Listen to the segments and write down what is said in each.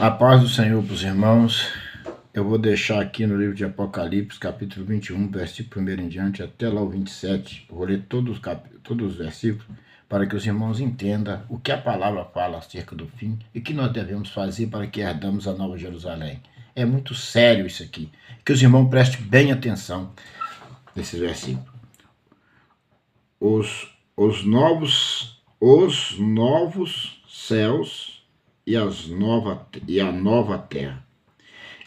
A paz do Senhor para os irmãos. Eu vou deixar aqui no livro de Apocalipse, capítulo 21, versículo 1 em diante, até lá o 27. Eu vou ler todos os versículos para que os irmãos entendam o que a palavra fala acerca do fim e o que nós devemos fazer para que herdamos a Nova Jerusalém. É muito sério isso aqui. Que os irmãos prestem bem atenção nesses versículos. Os novos céus e a nova terra.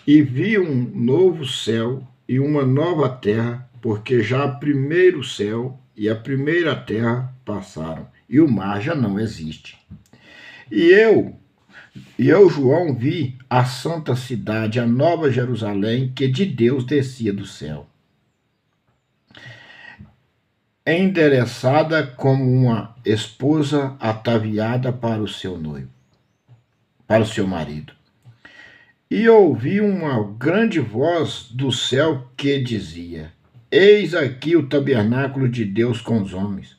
E vi um novo céu e uma nova terra, porque já o primeiro céu e a primeira terra passaram, e o mar já não existe. E eu, João, vi a santa cidade, a nova Jerusalém, que de Deus descia do céu, endereçada como uma esposa ataviada para o seu noivo, para o seu marido. E ouvi uma grande voz do céu que dizia: Eis aqui o tabernáculo de Deus com os homens,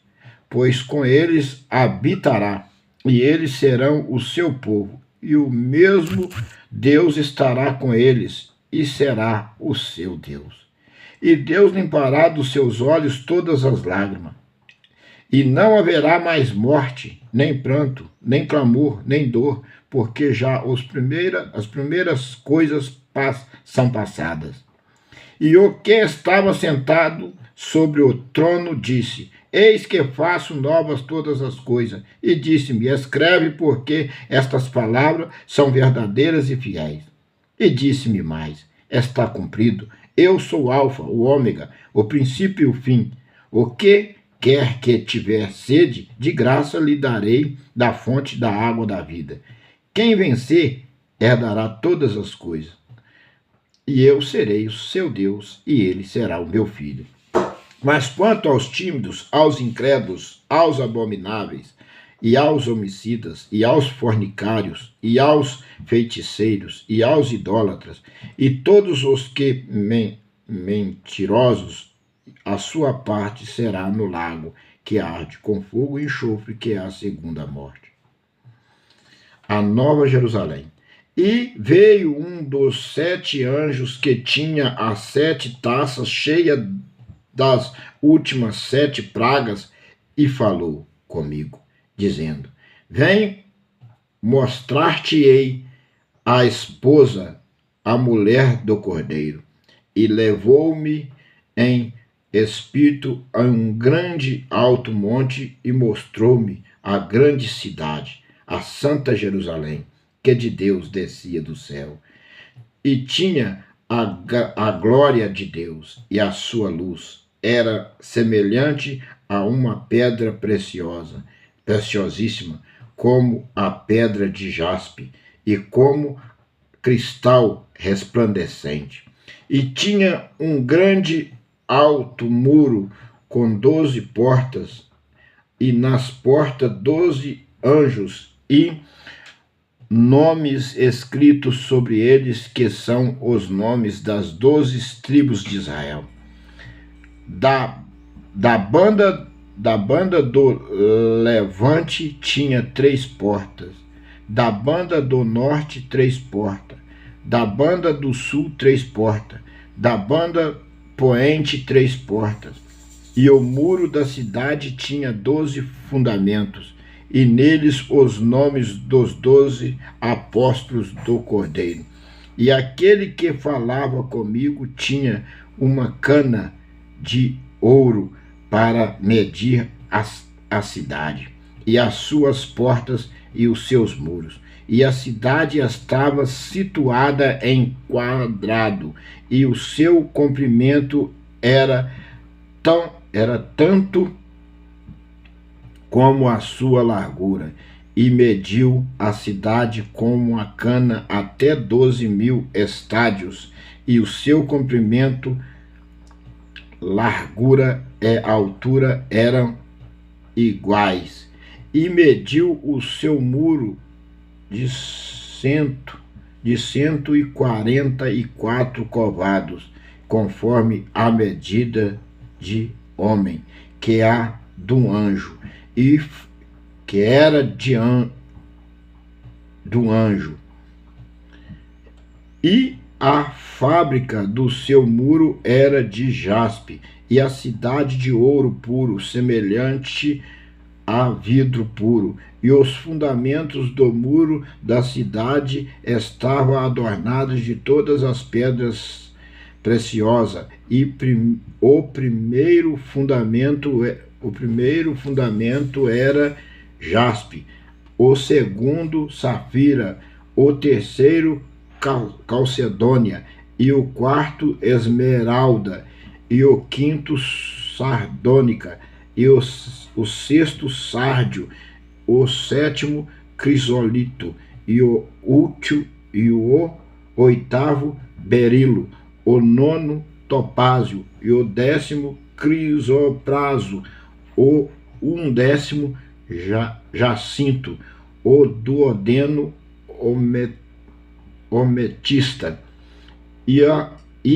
pois com eles habitará, e eles serão o seu povo, e o mesmo Deus estará com eles, e será o seu Deus. E Deus limpará dos seus olhos todas as lágrimas, e não haverá mais morte, nem pranto, nem clamor, nem dor, porque já as primeiras coisas são passadas. E o que estava sentado sobre o trono disse: Eis que faço novas todas as coisas. E disse-me: Escreve, porque estas palavras são verdadeiras e fiéis. E disse-me mais: Está cumprido. Eu sou o Alfa, o Ômega, o princípio e o fim. O que quer que tiver sede, de graça lhe darei da fonte da água da vida. Quem vencer, herdará todas as coisas. E eu serei o seu Deus, e ele será o meu filho. Mas quanto aos tímidos, aos incrédulos, aos abomináveis, e aos homicidas, e aos fornicários, e aos feiticeiros, e aos idólatras, e todos os que mentirosos, a sua parte será no lago que arde com fogo e enxofre, que é a segunda morte. A Nova Jerusalém. E veio um dos 7 anjos que tinha as 7 taças cheias das últimas 7 pragas, e falou comigo, dizendo: Vem, mostrar-te-ei a esposa, a mulher do Cordeiro. E levou-me em espírito a um grande alto monte, e mostrou-me a grande cidade, a santa Jerusalém, que de Deus descia do céu, e tinha a glória de Deus, e a sua luz era semelhante a uma pedra preciosíssima, como a pedra de jaspe, e como cristal resplandecente. E tinha um grande alto muro com 12 portas, e nas portas 12 anjos, e nomes escritos sobre eles, que são os nomes das 12 tribos de Israel. Da banda do levante tinha 3 portas, da banda do norte 3 portas, da banda do sul 3 portas, da banda poente 3 portas. E o muro da cidade tinha 12 fundamentos, e neles os nomes dos 12 apóstolos do Cordeiro. E aquele que falava comigo tinha uma cana de ouro para medir a cidade, e as suas portas e os seus muros. E a cidade estava situada em quadrado, e o seu comprimento era tanto como a sua largura, e mediu a cidade com uma cana até 12.000 estádios, e o seu comprimento, largura e altura eram iguais, e mediu o seu muro de 144 covados, conforme a medida de homem, que há de um anjo, e que era do anjo, E a fábrica do seu muro era de jaspe, e a cidade de ouro puro, semelhante a vidro puro. E os fundamentos do muro da cidade estavam adornados de todas as pedras preciosas. E o primeiro fundamento era jaspe, o segundo safira, o terceiro calcedônia, e o quarto esmeralda, e o quinto sardônica, e o sexto sárdio, o sétimo crisolito, e o oitavo berilo, o nono topázio, e o 10º crisopraso, o 11º jacinto, o duodeno ametista. E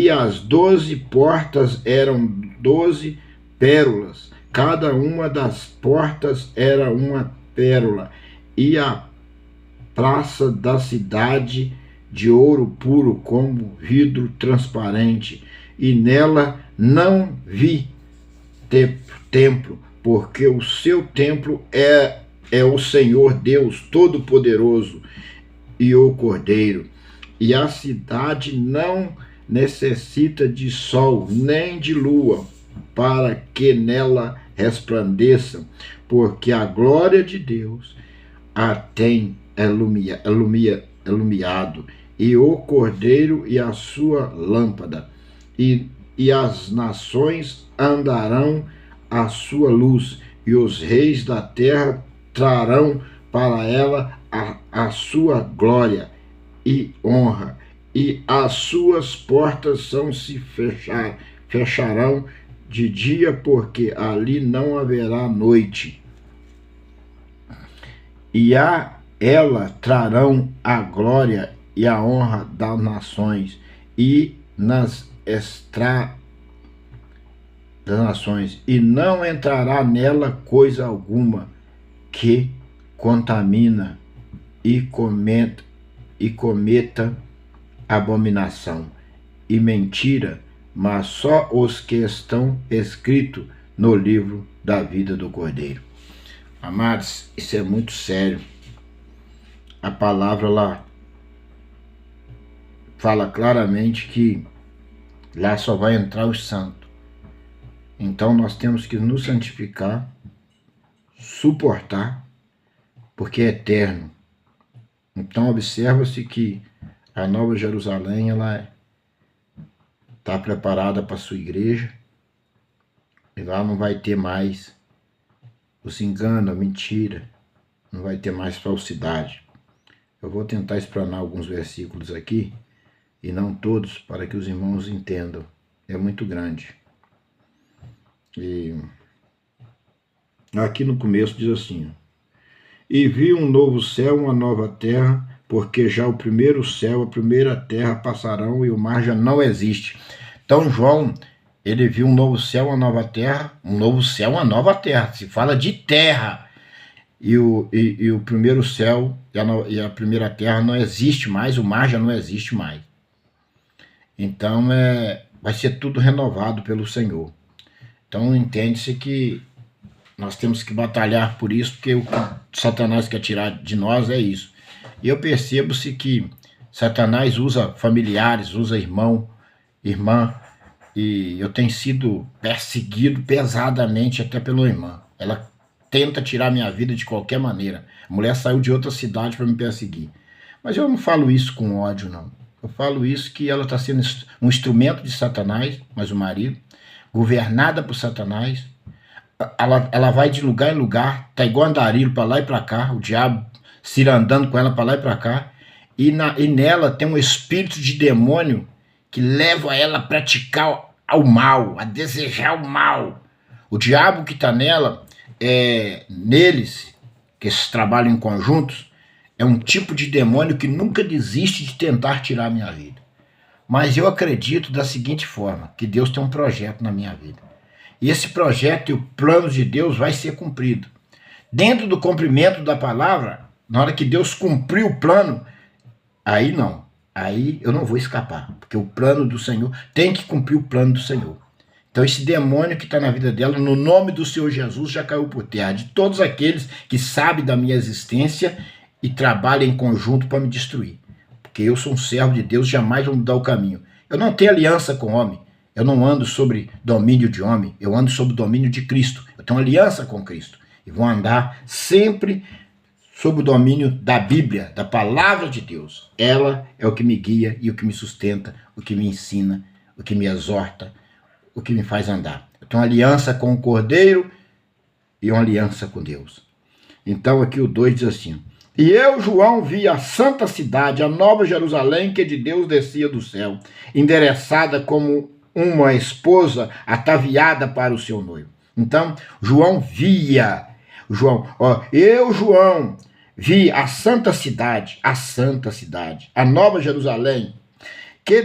as 12 portas eram 12 pérolas, cada uma das portas era uma pérola, e a praça da cidade de ouro puro como vidro transparente, e nela não vi templo, porque o seu templo é o Senhor Deus Todo-Poderoso e o Cordeiro. E a cidade não necessita de sol nem de lua para que nela resplandeçam, porque a glória de Deus a tem iluminado, e o Cordeiro e a sua lâmpada, e as nações andarão à sua luz, e os reis da terra trarão para ela a sua glória e honra, e as suas portas se fecharão de dia, porque ali não haverá noite. E a ela trarão a glória e a honra das nações, e nas estradas das nações, e não entrará nela coisa alguma que contamina e cometa abominação e mentira, mas só os que estão escritos no livro da vida do Cordeiro. Amados, isso é muito sério. A palavra lá fala claramente que lá só vai entrar os santos. Então nós temos que nos santificar, suportar, porque é eterno. Então observa-se que a Nova Jerusalém, ela está preparada para a sua igreja, e lá não vai ter mais os enganos, a mentira, não vai ter mais falsidade. Eu vou tentar explanar alguns versículos aqui, e não todos, para que os irmãos entendam. É muito grande. E aqui no começo diz assim: e vi um novo céu, uma nova terra, porque já o primeiro céu, a primeira terra passarão, e o mar já não existe. Então João, ele viu um novo céu, uma nova terra, um novo céu, uma nova terra. Se fala de terra. E o primeiro céu e a primeira terra não existe mais, o mar já não existe mais. Então vai ser tudo renovado pelo Senhor. Então entende-se que nós temos que batalhar por isso, porque o que Satanás quer tirar de nós é isso. E eu percebo-se que Satanás usa familiares, usa irmão, irmã, e eu tenho sido perseguido pesadamente até pela irmã. Ela tenta tirar minha vida de qualquer maneira. A mulher saiu de outra cidade para me perseguir. Mas eu não falo isso com ódio, não. Eu falo isso que ela está sendo um instrumento de Satanás, mas o marido, governada por Satanás. Ela vai de lugar em lugar, tá igual andarilho para lá e para cá, o diabo cirandando com ela para lá e para cá, e nela tem um espírito de demônio que leva ela a praticar ao mal, a desejar o mal. O diabo que está nela, neles, que esses trabalham em conjuntos, é um tipo de demônio que nunca desiste de tentar tirar a minha vida. Mas eu acredito da seguinte forma, que Deus tem um projeto na minha vida. E esse projeto e o plano de Deus vai ser cumprido. Dentro do cumprimento da palavra, na hora que Deus cumprir o plano, aí não. aí eu não vou escapar, porque o plano do Senhor tem que cumprir o plano do Senhor. Então esse demônio que está na vida dela, no nome do Senhor Jesus, já caiu por terra. De todos aqueles que sabem da minha existência e trabalham em conjunto para me destruir. Porque eu sou um servo de Deus, jamais vou mudar o caminho. Eu não tenho aliança com homem. Eu não ando sobre domínio de homem. Eu ando sobre o domínio de Cristo. Eu tenho aliança com Cristo. E vou andar sempre sob o domínio da Bíblia, da palavra de Deus. Ela é o que me guia e o que me sustenta, o que me ensina, o que me exorta, o que me faz andar. Eu tenho uma aliança com o Cordeiro e uma aliança com Deus. Então aqui o 2 diz assim: e eu, João, vi a santa cidade, a nova Jerusalém, que de Deus descia do céu, endereçada como uma esposa ataviada para o seu noivo. Então, João via, eu, João, vi a santa cidade, a nova Jerusalém, que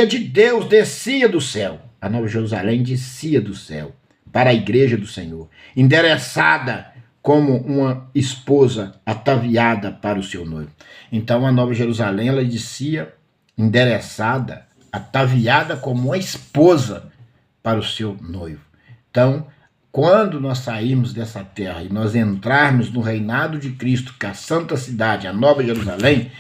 de Deus descia do céu. A nova Jerusalém descia do céu para a igreja do Senhor, endereçada como uma esposa ataviada para o seu noivo. Então a nova Jerusalém, ela descia endereçada, ataviada como uma esposa para o seu noivo. Então, quando nós sairmos dessa terra e nós entrarmos no reinado de Cristo, que é a santa cidade, a nova Jerusalém,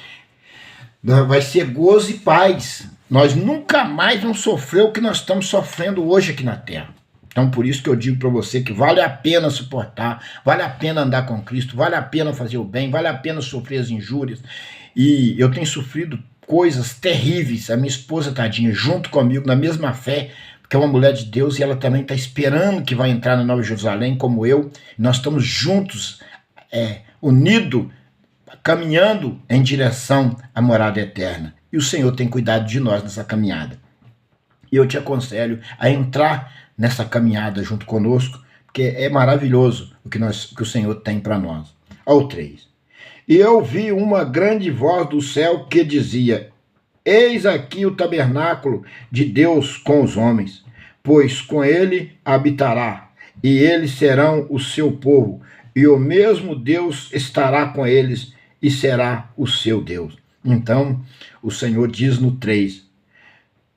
vai ser gozo e paz. Nós nunca mais vamos sofrer o que nós estamos sofrendo hoje aqui na terra. Então, por isso que eu digo para você que vale a pena suportar, vale a pena andar com Cristo, vale a pena fazer o bem, vale a pena sofrer as injúrias. E eu tenho sofrido coisas terríveis, a minha esposa, tadinha, junto comigo, na mesma fé, porque é uma mulher de Deus e ela também está esperando que vai entrar na Nova Jerusalém, como eu. Nós estamos juntos, unidos, caminhando em direção à morada eterna. E o Senhor tem cuidado de nós nessa caminhada. E eu te aconselho a entrar nessa caminhada junto conosco, porque é maravilhoso o que o Senhor tem para nós. Ao 3. E eu vi uma grande voz do céu que dizia: eis aqui o tabernáculo de Deus com os homens, pois com ele habitará, e eles serão o seu povo, e o mesmo Deus estará com eles, e será o seu Deus. Então, o Senhor diz no 3,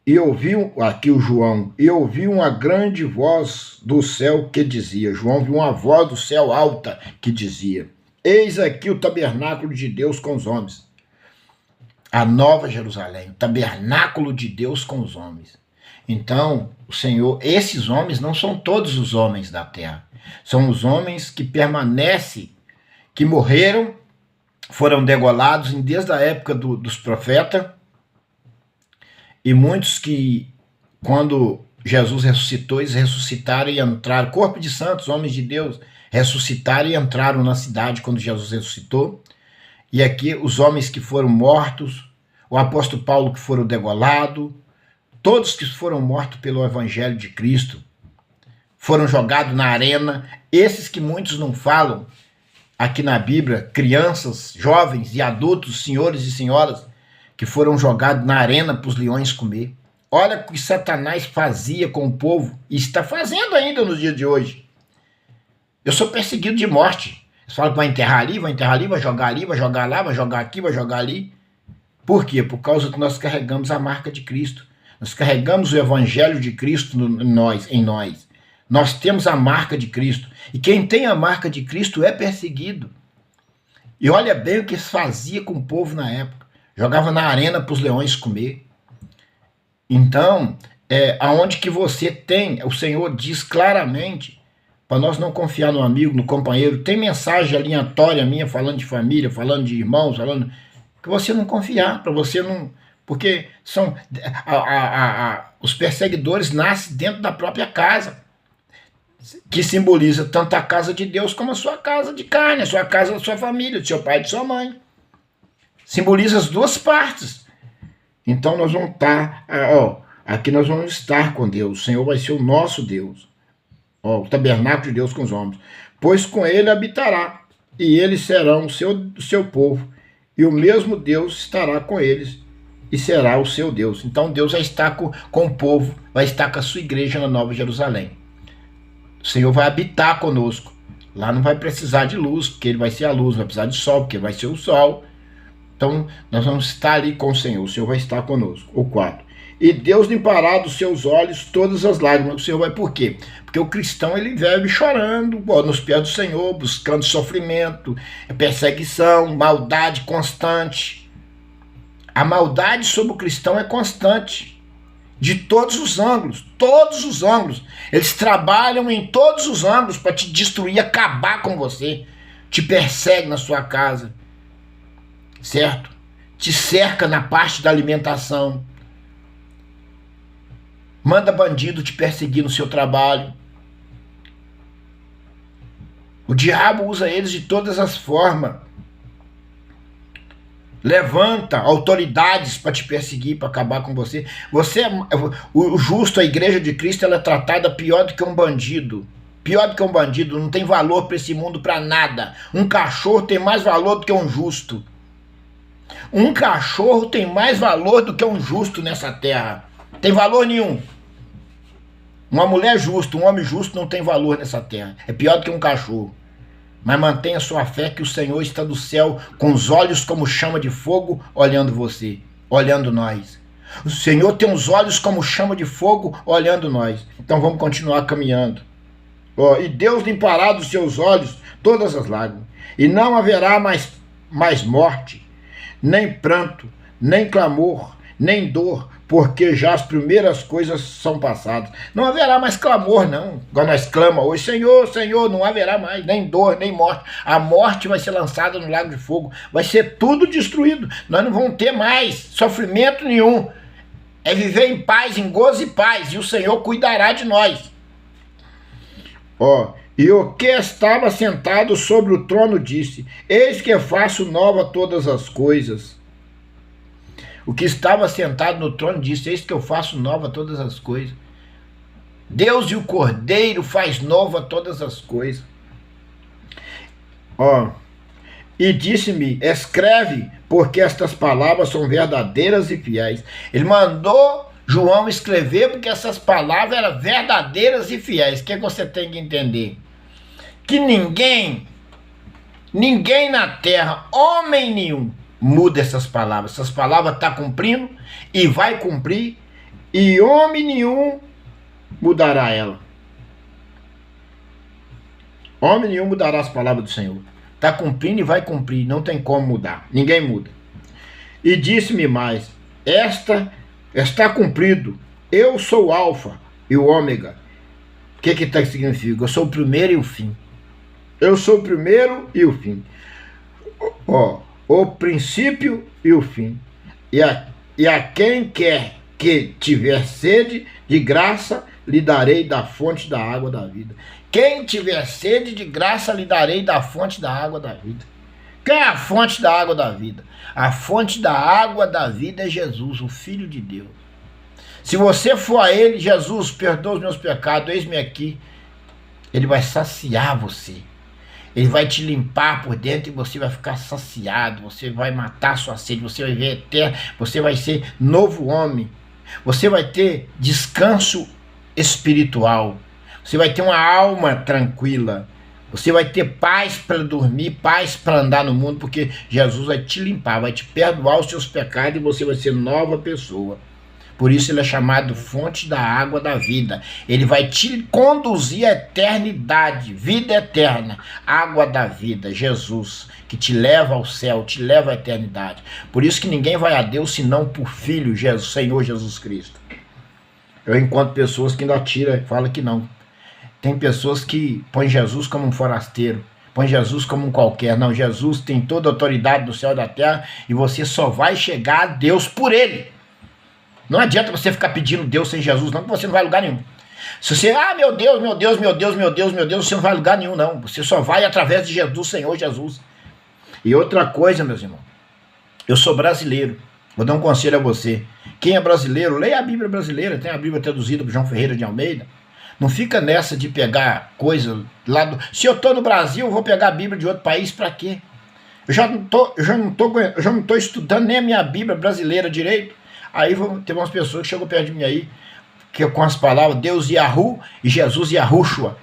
e ouviu, aqui o João, e ouviu uma grande voz do céu que dizia, João viu uma voz do céu alta que dizia: eis aqui o tabernáculo de Deus com os homens. A nova Jerusalém, o tabernáculo de Deus com os homens. Então, o Senhor, esses homens não são todos os homens da terra. São os homens que permanecem, que morreram, foram degolados desde a época dos profetas, e muitos que, quando Jesus ressuscitou, eles ressuscitaram e entraram, corpo de santos, homens de Deus, ressuscitaram e entraram na cidade quando Jesus ressuscitou. E aqui os homens que foram mortos, o apóstolo Paulo que foram degolados, todos que foram mortos pelo evangelho de Cristo, foram jogados na arena, esses que muitos não falam aqui na Bíblia, crianças, jovens e adultos, senhores e senhoras, que foram jogados na arena para os leões comer. Olha o que Satanás fazia com o povo, e está fazendo ainda nos dias de hoje. Eu sou perseguido de morte. Eles falam que vai enterrar ali, vai jogar ali, vai jogar lá, vai jogar aqui, vai jogar ali. Por quê? Por causa que nós carregamos a marca de Cristo. Nós carregamos o evangelho de Cristo em nós. Nós temos a marca de Cristo. E quem tem a marca de Cristo é perseguido. E olha bem o que se fazia com o povo na época. Jogava na arena para os leões comer. Então, aonde que você tem, o Senhor diz claramente, para nós não confiar no amigo, no companheiro, tem mensagem aleatória minha falando de família, falando de irmãos, falando que você não confiar, para você não... Porque são os perseguidores nascem dentro da própria casa, que simboliza tanto a casa de Deus como a sua casa de carne, a sua casa da sua família, do seu pai e de sua mãe. Simboliza as duas partes. Então nós vamos estar, aqui nós vamos estar com Deus. O Senhor vai ser o nosso Deus. O tabernáculo de Deus com os homens. Pois com ele habitará, e eles serão o seu povo, e o mesmo Deus estará com eles, e será o seu Deus. Então Deus vai estar com o povo, vai estar com a sua igreja na Nova Jerusalém. O Senhor vai habitar conosco. Lá não vai precisar de luz, porque ele vai ser a luz, não vai precisar de sol, porque ele vai ser o sol. Então, nós vamos estar ali com o Senhor vai estar conosco. O 4. E Deus limpará dos seus olhos todas as lágrimas. O Senhor vai por quê? Porque o cristão, ele vive chorando nos pés do Senhor, buscando sofrimento, perseguição, maldade constante. A maldade sobre o cristão é constante, de todos os ângulos, todos os ângulos. Eles trabalham em todos os ângulos para te destruir, acabar com você. Te persegue na sua casa, certo? Te cerca na parte da alimentação. Manda bandido te perseguir no seu trabalho. O diabo usa eles de todas as formas. Levanta autoridades para te perseguir, para acabar com você. O justo, a igreja de Cristo, ela é tratada pior do que um bandido. Pior do que um bandido, não tem valor para esse mundo para nada. Um cachorro tem mais valor do que um justo. Um cachorro tem mais valor do que um justo nessa terra. Tem valor nenhum. Uma mulher justa, um homem justo não tem valor nessa terra. É pior do que um cachorro. Mas mantenha sua fé que o Senhor está do céu com os olhos como chama de fogo olhando você, olhando nós. O Senhor tem os olhos como chama de fogo olhando nós. Então vamos continuar caminhando. E Deus limpará dos seus olhos todas as lágrimas. E não haverá mais morte, nem pranto, nem clamor, nem dor, porque já as primeiras coisas são passadas. Não haverá mais clamor, não. Igual nós clamamos hoje, Senhor, Senhor, não haverá mais nem dor, nem morte. A morte vai ser lançada no lago de fogo. Vai ser tudo destruído. Nós não vamos ter mais sofrimento nenhum. É viver em paz, em gozo e paz. E o Senhor cuidará de nós. E o que estava sentado sobre o trono disse: Eis que faço nova todas as coisas. O que estava sentado no trono disse: Eis que eu faço nova todas as coisas. Deus e o Cordeiro faz nova todas as coisas. E disse-me: escreve, porque estas palavras são verdadeiras e fiéis. Ele mandou João escrever porque essas palavras eram verdadeiras e fiéis. O que você tem que entender? Que ninguém na terra, homem nenhum, muda essas palavras. Essas palavras estão cumprindo e vai cumprir, e homem nenhum mudará ela. Homem nenhum mudará as palavras do Senhor. Está cumprindo e vai cumprir, não tem como mudar. Ninguém muda. E disse-me mais: está cumprido. Eu sou o Alfa e o Ômega. O que significa? Eu sou o primeiro e o fim. Eu sou o primeiro e o fim. O princípio e o fim. E a quem quer que tiver sede, de graça lhe darei da fonte da água da vida. Quem tiver sede, de graça lhe darei da fonte da água da vida. Quem é a fonte da água da vida? A fonte da água da vida é Jesus, o Filho de Deus. Se você for a Ele: Jesus, perdoa os meus pecados, eis-me aqui. Ele vai saciar você. Ele vai te limpar por dentro e você vai ficar saciado. Você vai matar sua sede, você vai ver eterno, você vai ser novo homem. Você vai ter descanso espiritual. Você vai ter uma alma tranquila. Você vai ter paz para dormir, paz para andar no mundo, porque Jesus vai te limpar, vai te perdoar os seus pecados e você vai ser nova pessoa. Por isso ele é chamado fonte da água da vida. Ele vai te conduzir à eternidade, vida eterna, água da vida, Jesus, que te leva ao céu, te leva à eternidade. Por isso que ninguém vai a Deus senão por Filho, Jesus, Senhor Jesus Cristo. Eu encontro pessoas que ainda tiram, falam que não. Tem pessoas que põem Jesus como um forasteiro, põe Jesus como um qualquer. Não, Jesus tem toda a autoridade do céu e da terra e você só vai chegar a Deus por Ele. Não adianta você ficar pedindo Deus sem Jesus, não, que você não vai a lugar nenhum. Se você, meu Deus, meu Deus, meu Deus, meu Deus, meu Deus, você não vai a lugar nenhum, não. Você só vai através de Jesus, Senhor Jesus. E outra coisa, meus irmãos, eu sou brasileiro. Vou dar um conselho a você. Quem é brasileiro, leia a Bíblia brasileira, tem a Bíblia traduzida por João Ferreira de Almeida. Não fica nessa de pegar coisa lá do... Se eu estou no Brasil, eu vou pegar a Bíblia de outro país, para quê? Eu já não tô estudando nem a minha Bíblia brasileira direito. Aí tem umas pessoas que chegam perto de mim aí, que com as palavras Deus Yahu e Jesus Yahushua.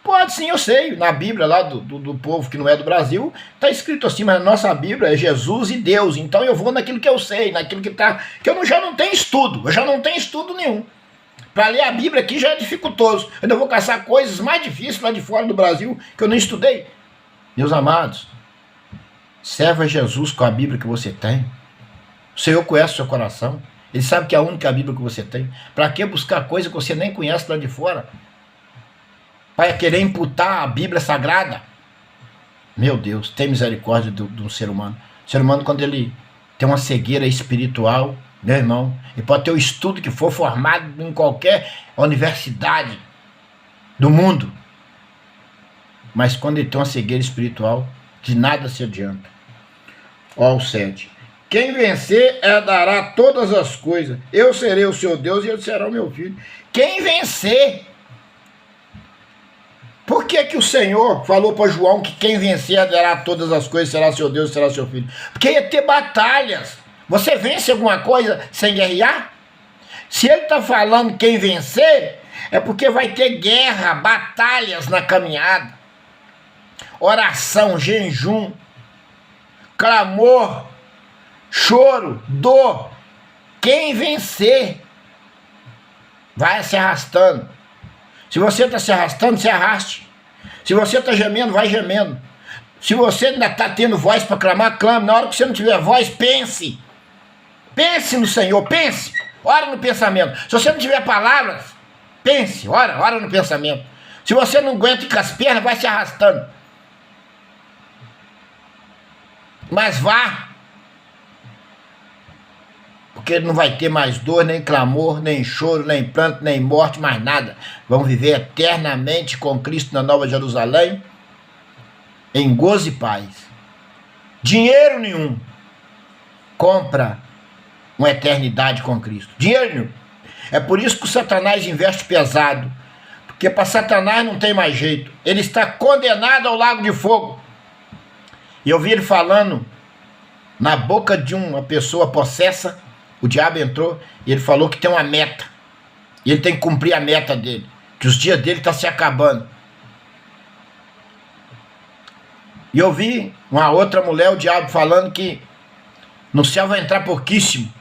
Pode sim, eu sei. Na Bíblia lá do povo que não é do Brasil, está escrito assim, mas na nossa Bíblia é Jesus e Deus. Então eu vou naquilo que eu sei, naquilo que está. Que já não tenho estudo, eu já não tenho estudo nenhum. Para ler a Bíblia aqui já é dificultoso. Eu ainda vou caçar coisas mais difíceis lá de fora do Brasil que eu não estudei. Meus amados, serva Jesus com a Bíblia que você tem. O Senhor conhece o seu coração. Ele sabe que é a única Bíblia que você tem. Para que buscar coisa que você nem conhece lá de fora? Para querer imputar a Bíblia Sagrada? Meu Deus, tem misericórdia do ser humano. O ser humano, quando ele tem uma cegueira espiritual, meu irmão, ele pode ter o estudo que for, formado em qualquer universidade do mundo. Mas quando ele tem uma cegueira espiritual, de nada se adianta. Ó, o 7. Quem vencer herdará todas as coisas. Eu serei o seu Deus e ele será o meu filho. Quem vencer. Por que o Senhor falou para João que quem vencer herdará todas as coisas, será seu Deus e será seu filho? Porque ia ter batalhas. Você vence alguma coisa sem guerrear? Se ele está falando quem vencer, é porque vai ter guerra, batalhas na caminhada. Oração, jejum, clamor, choro, dor. Quem vencer vai se arrastando. Se você está se arrastando, se arraste. Se você está gemendo, vai gemendo. Se você ainda está tendo voz para clamar, clame. Na hora que você não tiver voz, pense. Pense no Senhor, pense. Ora no pensamento. Se você não tiver palavras, pense, ora no pensamento. Se você não aguenta com as pernas, vai se arrastando. Mas vá. Porque não vai ter mais dor, nem clamor, nem choro, nem pranto, nem morte, mais nada. Vamos viver eternamente com Cristo na Nova Jerusalém, em gozo e paz. Dinheiro nenhum compra uma eternidade com Cristo. Dinheiro nenhum. É por isso que o Satanás investe pesado. Porque para Satanás não tem mais jeito. Ele está condenado ao lago de fogo. E eu vi ele falando na boca de uma pessoa possessa. O diabo entrou e ele falou que tem uma meta. E ele tem que cumprir a meta dele. Que os dias dele estão se acabando. E eu vi uma outra mulher, o diabo, falando que no céu vai entrar pouquíssimo.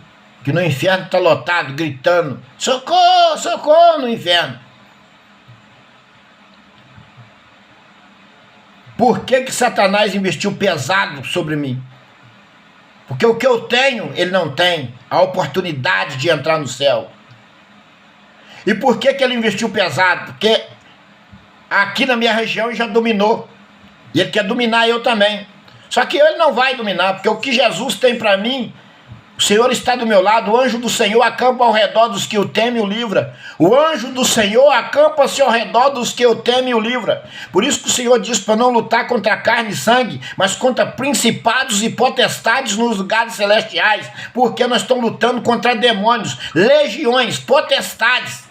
Que no inferno está lotado, gritando: socorro, socorro no inferno. Por que Satanás investiu pesado sobre mim? Porque o que eu tenho, ele não tem. A oportunidade de entrar no céu. E por que ele investiu pesado? Porque aqui na minha região ele já dominou. E ele quer dominar eu também. Só que ele não vai dominar, porque o que Jesus tem para mim, o Senhor está do meu lado. O anjo do Senhor acampa ao redor dos que o temem e o livra. O anjo do Senhor acampa-se ao redor dos que o temem e o livra. Por isso que o Senhor diz para não lutar contra carne e sangue, mas contra principados e potestades nos lugares celestiais. Porque nós estamos lutando contra demônios, legiões, potestades,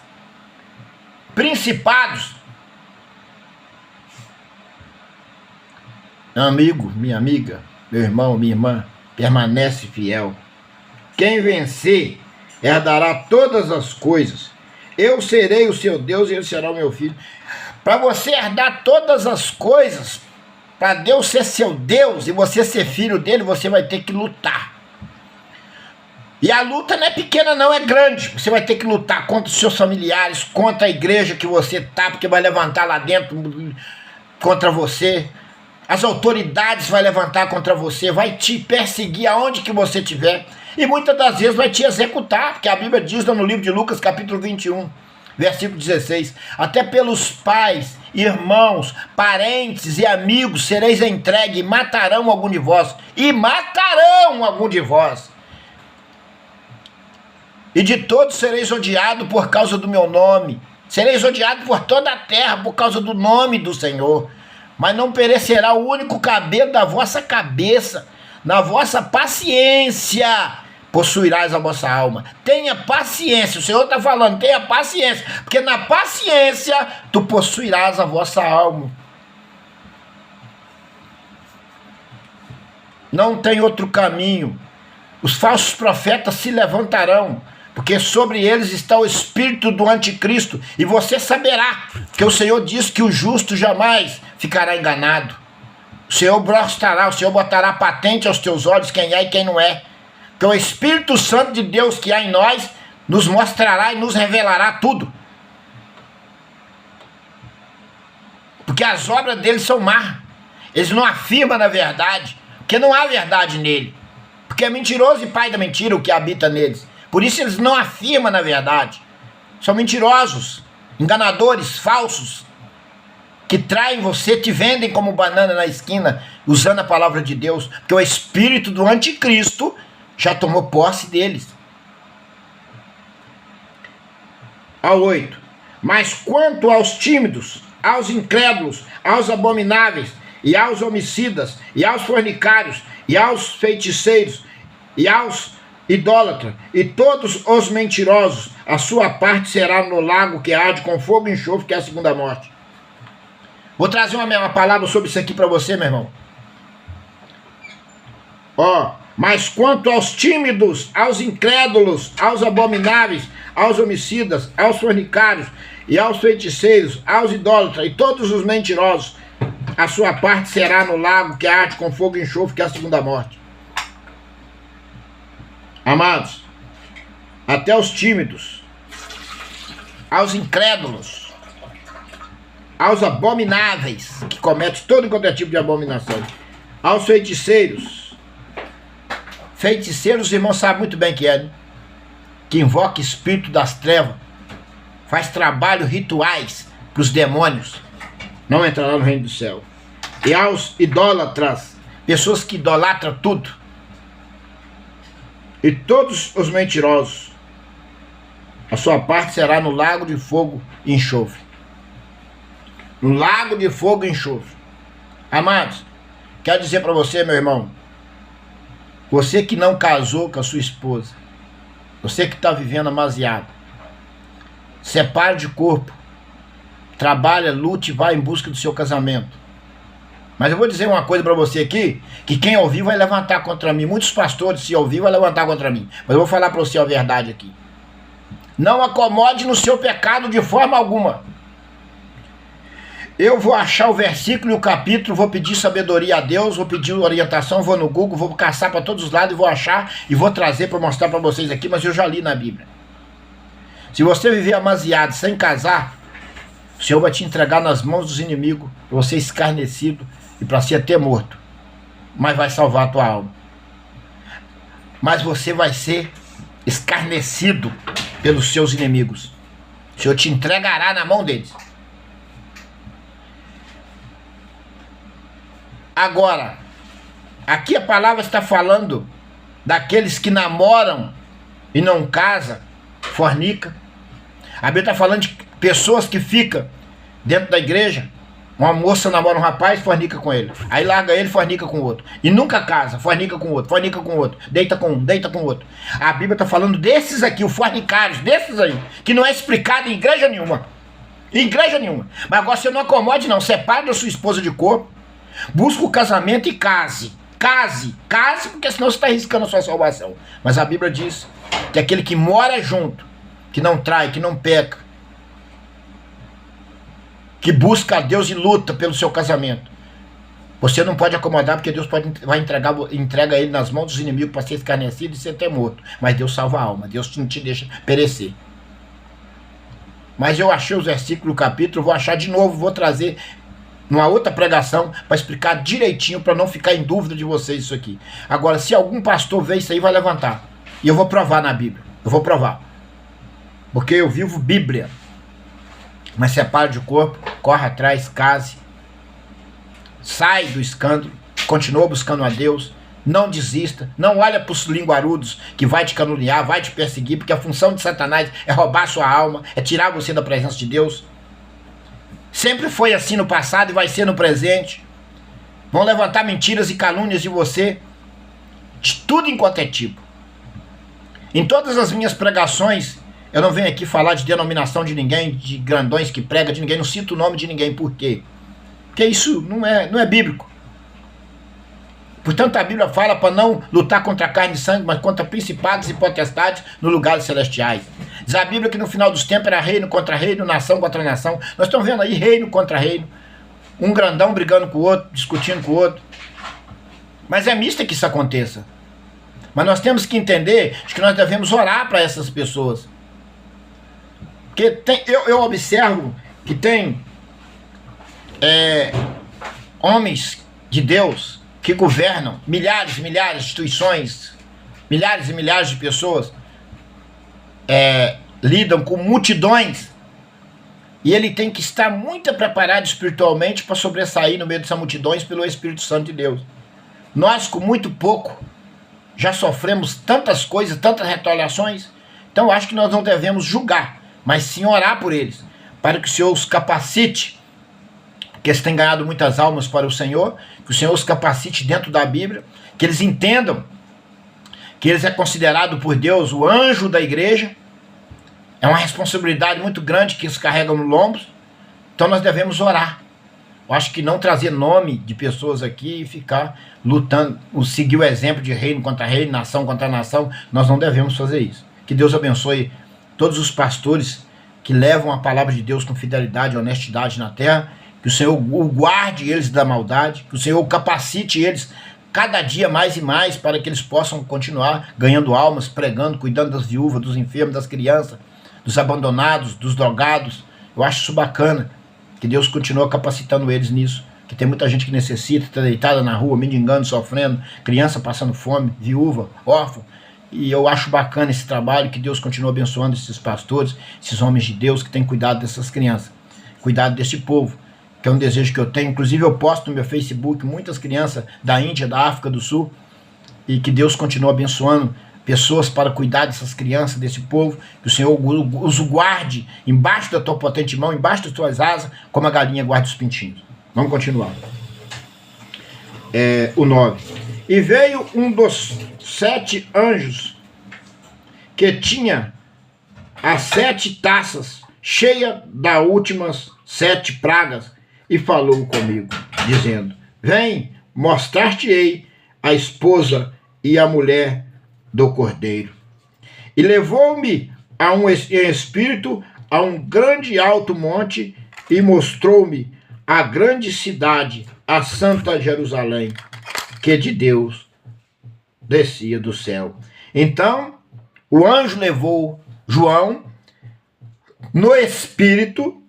principados. Amigo, minha amiga, meu irmão, minha irmã, permanece fiel. Quem vencer herdará todas as coisas. Eu serei o seu Deus e ele será o meu filho. Para você herdar todas as coisas, para Deus ser seu Deus e você ser filho dele, você vai ter que lutar. E a luta não é pequena não, é grande. Você vai ter que lutar contra os seus familiares, contra a igreja que você está, porque vai levantar lá dentro contra você. As autoridades vão levantar contra você, vai te perseguir aonde que você estiver. E muitas das vezes vai te executar, porque a Bíblia diz no livro de Lucas, capítulo 21, versículo 16. Até pelos pais, irmãos, parentes e amigos sereis entregue e matarão algum de vós. E matarão algum de vós. E de todos sereis odiados por causa do meu nome. Sereis odiados por toda a terra por causa do nome do Senhor. Mas não perecerá o único cabelo da vossa cabeça. Na vossa paciência possuirás a vossa alma. Tenha paciência. O Senhor está falando, tenha paciência. Porque na paciência tu possuirás a vossa alma. Não tem outro caminho. Os falsos profetas se levantarão porque sobre eles está o espírito do anticristo, e você saberá que o Senhor diz que o justo jamais ficará enganado. O Senhor mostrará, o Senhor botará patente aos teus olhos quem é e quem não é. Que o Espírito Santo de Deus que há em nós nos mostrará e nos revelará tudo. Porque as obras dele são más. Eles não afirmam na verdade, porque não há verdade nele. Porque é mentiroso e pai da mentira o que habita neles. Por isso eles não afirmam na verdade. São mentirosos, enganadores, falsos, que traem você, te vendem como banana na esquina, usando a palavra de Deus, porque o espírito do anticristo já tomou posse deles. Ao 8. Mas quanto aos tímidos, aos incrédulos, aos abomináveis, e aos homicidas, e aos fornicários, e aos feiticeiros, e aos idólatras, e todos os mentirosos, a sua parte será no lago que arde com fogo e enxofre, que é a segunda morte. Vou trazer uma palavra sobre isso aqui para você, meu irmão. Mas quanto aos tímidos, aos incrédulos, aos abomináveis, aos homicidas, aos fornicários, e aos feiticeiros, aos idólatras, e todos os mentirosos, a sua parte será no lago que arde com fogo e enxofre, que é a segunda morte. Amados, até os tímidos, aos incrédulos, aos abomináveis, que cometem todo e qualquer tipo de abominação, aos feiticeiros. Feiticeiros, os irmãos sabem muito bem que é, né? Que invoca espírito das trevas, faz trabalho rituais para os demônios, não entrará no reino do céu. E aos idólatras, pessoas que idolatram tudo, e todos os mentirosos, a sua parte será no lago de fogo e enxofre. No lago de fogo e enxofre. Amados, quero dizer para você, meu irmão, você que não casou com a sua esposa, você que está vivendo amasiado, separe de corpo, trabalha, lute e vá em busca do seu casamento. Mas eu vou dizer uma coisa para você aqui, que quem ouvir vai levantar contra mim. Muitos pastores, se ouvir, vai levantar contra mim. Mas eu vou falar para você a verdade aqui. Não acomode no seu pecado de forma alguma. Eu vou achar o versículo e o capítulo, vou pedir sabedoria a Deus, vou pedir orientação, vou no Google, vou caçar para todos os lados e vou achar e vou trazer para mostrar para vocês aqui, mas eu já li na Bíblia. Se você viver amasiado sem casar, o Senhor vai te entregar nas mãos dos inimigos, para você escarnecido e para ser até morto. Mas vai salvar a tua alma. Mas você vai ser escarnecido pelos seus inimigos. O Senhor te entregará na mão deles. Agora, aqui a palavra está falando daqueles que namoram e não casam, fornica. A Bíblia está falando de pessoas que ficam dentro da igreja. Uma moça namora um rapaz, fornica com ele. Aí larga ele, fornica com o outro. E nunca casa, fornica com o outro, fornica com o outro. Deita com um, deita com o outro. A Bíblia está falando desses aqui, os fornicários, desses aí, que não é explicado em igreja nenhuma. Em igreja nenhuma. Mas agora você não acomode não, separe da sua esposa de corpo, busca o casamento e case. Case, porque senão você está arriscando a sua salvação. Mas a Bíblia diz que aquele que mora junto, que não trai, que não peca, que busca a Deus e luta pelo seu casamento, você não pode acomodar, porque Deus entrega ele nas mãos dos inimigos para ser escarnecido e ser até morto. Mas Deus salva a alma, Deus não te deixa perecer. Mas eu achei os versículos, o capítulo, vou achar de novo, vou trazer numa outra pregação para explicar direitinho, para não ficar em dúvida de vocês isso aqui. Agora, se algum pastor ver isso aí, vai levantar. E eu vou provar na Bíblia, eu vou provar. Porque eu vivo Bíblia. Mas separe de corpo, corre atrás, case, sai do escândalo, continua buscando a Deus, não desista, não olha para os linguarudos que vai te caluniar, vai te perseguir, porque a função de Satanás é roubar a sua alma, é tirar você da presença de Deus. Sempre foi assim no passado e vai ser no presente. Vão levantar mentiras e calúnias de você, de tudo enquanto é tipo. Em todas as minhas pregações, eu não venho aqui falar de denominação de ninguém, de grandões que prega de ninguém, não cito o nome de ninguém. Por quê? Porque isso não é bíblico. Portanto, a Bíblia fala para não lutar contra carne e sangue, mas contra principados e potestades nos lugares celestiais. Diz a Bíblia que no final dos tempos era reino contra reino, nação contra nação. Nós estamos vendo aí reino contra reino. Um grandão brigando com o outro, discutindo com o outro. Mas é mista que isso aconteça. Mas nós temos que entender que nós devemos orar para essas pessoas. Porque eu observo que tem homens de Deus que governam milhares e milhares de instituições, milhares e milhares de pessoas, lidam com multidões, e ele tem que estar muito preparado espiritualmente para sobressair no meio dessas multidões pelo Espírito Santo de Deus. Nós, com muito pouco, já sofremos tantas coisas, tantas retaliações. Então eu acho que nós não devemos julgar, mas sim orar por eles, para que o Senhor os capacite, que eles têm ganhado muitas almas para o Senhor, que o Senhor os capacite dentro da Bíblia, que eles entendam que eles é considerado por Deus o anjo da igreja. É uma responsabilidade muito grande que eles carregam no lombo. Então nós devemos orar. Eu acho que não trazer nome de pessoas aqui e ficar lutando, seguir o exemplo de reino contra reino, nação contra nação, nós não devemos fazer isso. Que Deus abençoe todos os pastores que levam a palavra de Deus com fidelidade e honestidade na terra, que o Senhor guarde eles da maldade, que o Senhor capacite eles cada dia mais e mais para que eles possam continuar ganhando almas, pregando, cuidando das viúvas, dos enfermos, das crianças, dos abandonados, dos drogados. Eu acho isso bacana, que Deus continua capacitando eles nisso, que tem muita gente que necessita, está deitada na rua, mendigando, sofrendo, criança passando fome, viúva, órfã. E eu acho bacana esse trabalho, que Deus continua abençoando esses pastores, esses homens de Deus que têm cuidado dessas crianças, cuidado desse povo, que é um desejo que eu tenho. Inclusive eu posto no meu Facebook muitas crianças da Índia, da África do Sul, e que Deus continua abençoando pessoas para cuidar dessas crianças, desse povo, que o Senhor os guarde embaixo da tua potente mão, embaixo das tuas asas, como a galinha guarda os pintinhos. Vamos continuar. O 9. E veio um dos 7 anjos que tinha as 7 taças cheia das últimas 7 pragas, e falou comigo, dizendo: vem, mostrar-te-ei a esposa e a mulher do Cordeiro. E levou-me em espírito a um grande alto monte, e mostrou-me a grande cidade, a Santa Jerusalém, que de Deus descia do céu. Então o anjo levou João no espírito,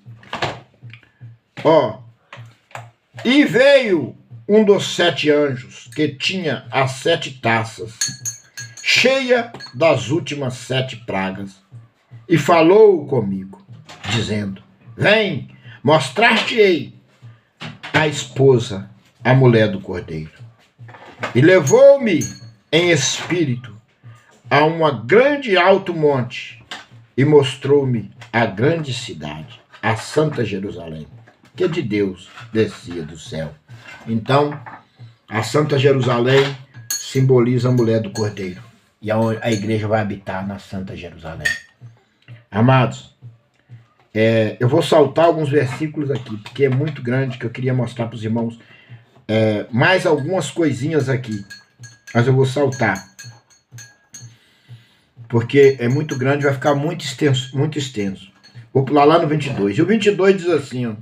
e veio um dos 7 anjos que tinha as 7 taças cheia das últimas 7 pragas, e falou comigo, dizendo: vem, mostrar-te-ei a esposa, a mulher do Cordeiro. E levou-me em espírito a uma grande alto monte, e mostrou-me a grande cidade, a Santa Jerusalém, que de Deus descia do céu. Então, a Santa Jerusalém simboliza a mulher do Cordeiro, e a igreja vai habitar na Santa Jerusalém. Amados, eu vou saltar alguns versículos aqui, porque é muito grande, que eu queria mostrar para os irmãos mais algumas coisinhas aqui, mas eu vou saltar, porque é muito grande, vai ficar muito extenso, muito extenso. Vou pular lá no 22. E o 22 diz assim,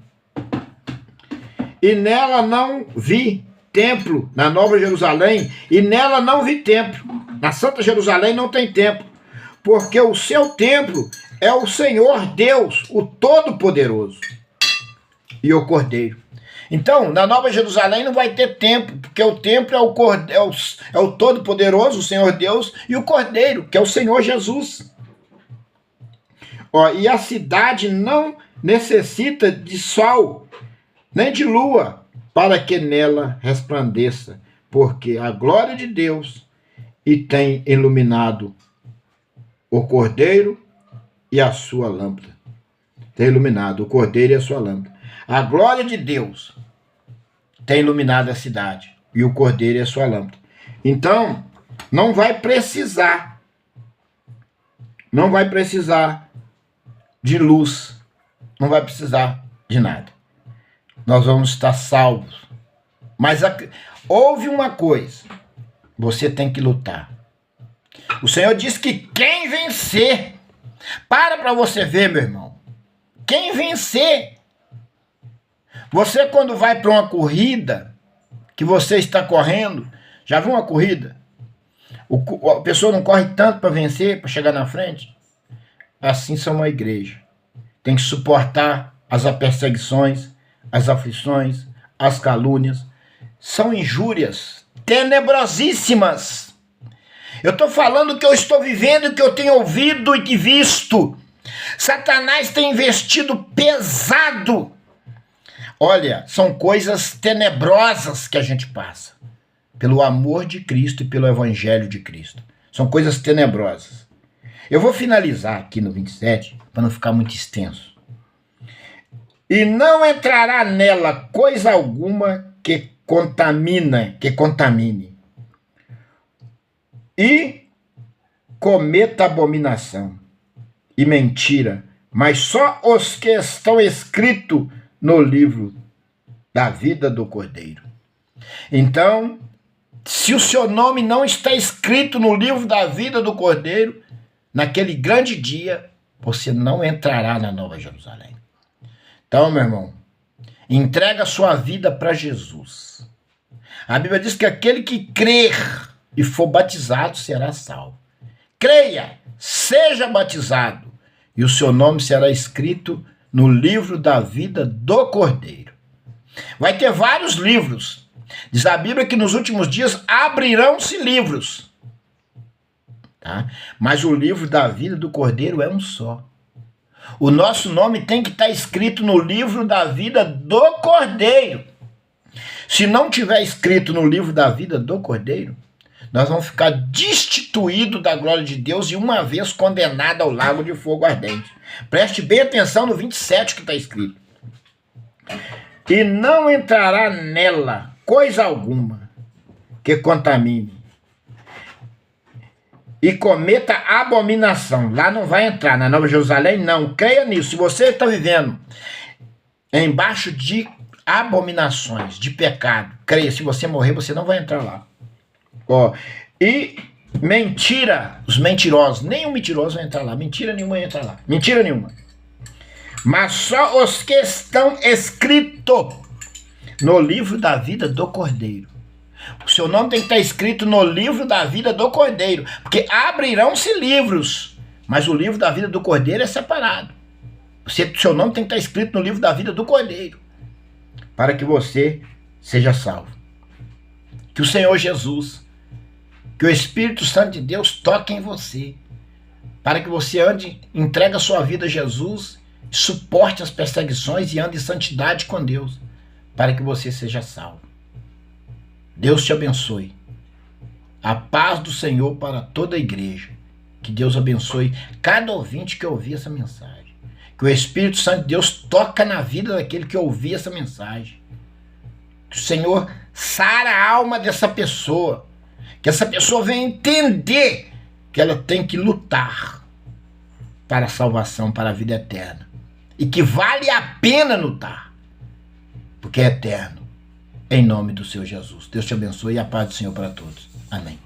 e nela não vi templo, na Nova Jerusalém, e nela não vi templo. Na Santa Jerusalém não tem templo, porque o seu templo é o Senhor Deus, o Todo-Poderoso, e o Cordeiro. Então, na Nova Jerusalém não vai ter templo, porque o templo é o Todo-Poderoso, o Senhor Deus, e o Cordeiro, que é o Senhor Jesus. E a cidade não necessita de sol, nem de lua, para que nela resplandeça, porque a glória de Deus e tem iluminado o Cordeiro e a sua lâmpada. Tem iluminado o Cordeiro e a sua lâmpada. A glória de Deus tem iluminado a cidade, e o Cordeiro e a sua lâmpada. Então, não vai precisar de luz, não vai precisar de nada. Nós vamos estar salvos, Mas houve uma coisa, você tem que lutar. O Senhor diz que quem vencer, para você ver, meu irmão, quem vencer, você quando vai para uma corrida, que você está correndo, já viu uma corrida? A pessoa não corre tanto para vencer, para chegar na frente? Assim são uma igreja. Tem que suportar as perseguições, as aflições, as calúnias. São injúrias tenebrosíssimas. Eu estou falando que eu estou vivendo, que eu tenho ouvido e que visto. Satanás tem investido pesado. Olha, são coisas tenebrosas que a gente passa. Pelo amor de Cristo e pelo Evangelho de Cristo. São coisas tenebrosas. Eu vou finalizar aqui no 27, para não ficar muito extenso. E não entrará nela coisa alguma que contamine. E cometa abominação e mentira, mas só os que estão escritos no livro da vida do Cordeiro. Então, se o seu nome não está escrito no livro da vida do Cordeiro, naquele grande dia, você não entrará na Nova Jerusalém. Então, meu irmão, entrega a sua vida para Jesus. A Bíblia diz que aquele que crer e for batizado será salvo. Creia, seja batizado, e o seu nome será escrito no livro da vida do Cordeiro. Vai ter vários livros. Diz a Bíblia que nos últimos dias abrirão-se livros. Tá? Mas o livro da vida do Cordeiro é um só. O nosso nome tem que estar escrito no livro da vida do Cordeiro. Se não tiver escrito no livro da vida do Cordeiro, nós vamos ficar destituídos da glória de Deus e uma vez condenados ao lago de fogo ardente. Preste bem atenção no 27 que está escrito. E não entrará nela coisa alguma que contamine e cometa abominação. Lá não vai entrar, na Nova Jerusalém não. Creia nisso. Se você está vivendo embaixo de abominações, de pecado, creia, se você morrer, você não vai entrar lá. Ó, e mentira, os mentirosos, nenhum mentiroso vai entrar lá, mentira nenhuma vai entrar lá, mentira nenhuma. Mas só os que estão escritos no livro da vida do Cordeiro. O seu nome tem que estar escrito no livro da vida do Cordeiro, porque abrirão-se livros, mas o livro da vida do Cordeiro é separado. O seu nome tem que estar escrito no livro da vida do Cordeiro, para que você seja salvo. Que o Senhor Jesus, que o Espírito Santo de Deus toque em você, para que você ande, entregue a sua vida a Jesus, suporte as perseguições e ande em santidade com Deus, para que você seja salvo. Deus te abençoe. A paz do Senhor para toda a igreja. Que Deus abençoe cada ouvinte que ouvir essa mensagem. Que o Espírito Santo de Deus toca na vida daquele que ouvir essa mensagem. Que o Senhor sara a alma dessa pessoa. Que essa pessoa venha entender que ela tem que lutar para a salvação, para a vida eterna. E que vale a pena lutar, porque é eterno. Em nome do Senhor Jesus. Deus te abençoe e a paz do Senhor para todos. Amém.